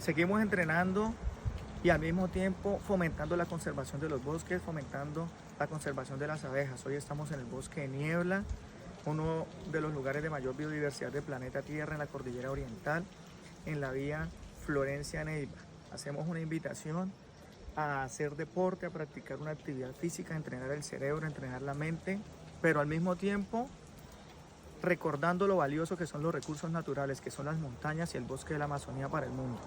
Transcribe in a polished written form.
Seguimos entrenando y al mismo tiempo fomentando la conservación de los bosques, fomentando la conservación de las abejas. Hoy estamos en el bosque de Niebla, uno de los lugares de mayor biodiversidad del planeta Tierra, en la cordillera oriental, en la vía Florencia-Neiva. Hacemos una invitación a hacer deporte, a practicar una actividad física, a entrenar el cerebro, a entrenar la mente, pero al mismo tiempo recordando lo valioso que son los recursos naturales, que son las montañas y el bosque de la Amazonía para el mundo.